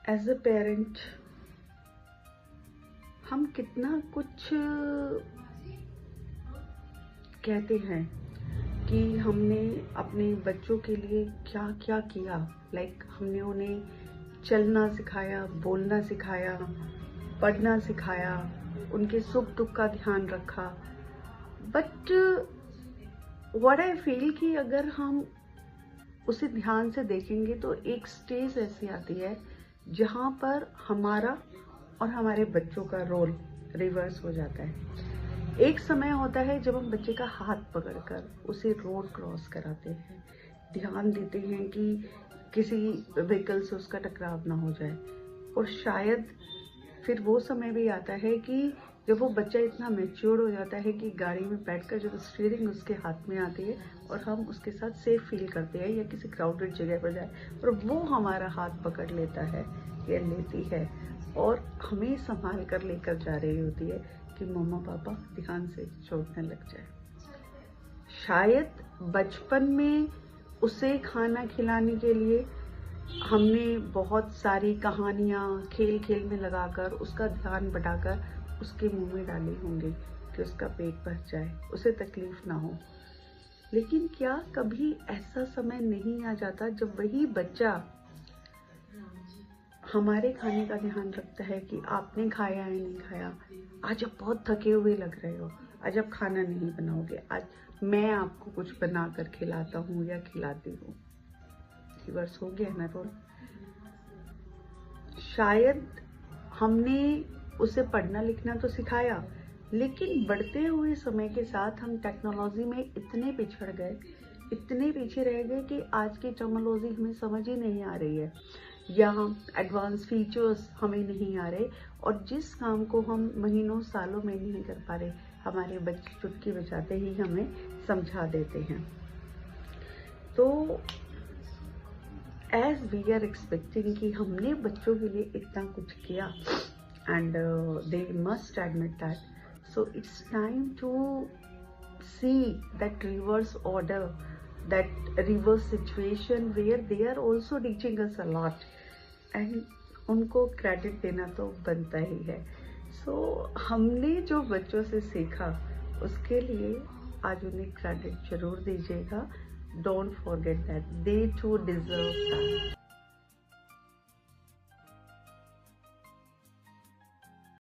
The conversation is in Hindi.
एज अ पेरेंट हम कितना कुछ कहते हैं कि हमने अपने बच्चों के लिए क्या क्या किया। लाइक हमने उन्हें चलना सिखाया, बोलना सिखाया, पढ़ना सिखाया, उनके सुख दुख का ध्यान रखा। बट व्हाट आई फील कि अगर हम उसे ध्यान से देखेंगे तो एक स्टेज ऐसी आती है जहाँ पर हमारा और हमारे बच्चों का रोल रिवर्स हो जाता है। एक समय होता है जब हम बच्चे का हाथ पकड़कर उसे रोड क्रॉस कराते हैं, ध्यान देते हैं कि किसी व्हीकल से उसका टकराव ना हो जाए। और शायद फिर वो समय भी आता है कि जब वो बच्चा इतना मैच्योर हो जाता है कि गाड़ी में बैठकर जब स्टीयरिंग उसके हाथ में आती है और हम उसके साथ सेफ फील करते हैं या किसी क्राउडेड जगह पर जाए और वो हमारा हाथ पकड़ लेता है या लेती है और हमें संभाल कर लेकर जा रही होती है कि मम्मा पापा ध्यान से चोट न लग जाए। शायद बचपन में उसे खाना खिलाने के लिए हमने बहुत सारी कहानियाँ खेल खेल में लगाकर उसका ध्यान बटाकर उसके मुंह में डाली होंगी कि उसका पेट भर जाए, उसे तकलीफ ना हो। लेकिन क्या कभी ऐसा समय नहीं आ जाता जब वही बच्चा हमारे खाने का ध्यान रखता है कि आपने खाया है नहीं खाया, आज आप बहुत थके हुए लग रहे हो, आज आप खाना नहीं बनाओगे, आज मैं आपको कुछ बना कर खिलाता हूँ या खिलाती हूँ। रिवर्स हो गया ना रोल। शायद हमने उसे पढ़ना लिखना तो सिखाया, लेकिन बढ़ते हुए समय के साथ हम टेक्नोलॉजी में इतने पिछड़ गए, इतने पीछे रह गए कि आज की टेक्नोलॉजी हमें समझ ही नहीं आ रही है या एडवांस फीचर्स हमें नहीं आ रहे। और जिस काम को हम महीनों सालों में नहीं कर पा रहे, हमारे बच्चे चुटकी बजाते ही हमें समझा देते हैं। तो एज वी आर एक्सपेक्टिंग कि हमने बच्चों के लिए इतना कुछ किया and they must admit that. So it's time to see that reverse order, that reverse situation where they are also teaching us a lot and उनको क्रेडिट देना तो बनता ही है। So हमने जो बच्चों से सीखा उसके लिए आज उन्हें क्रेडिट जरूर दीजिएगा। Don't forget that they too deserve that.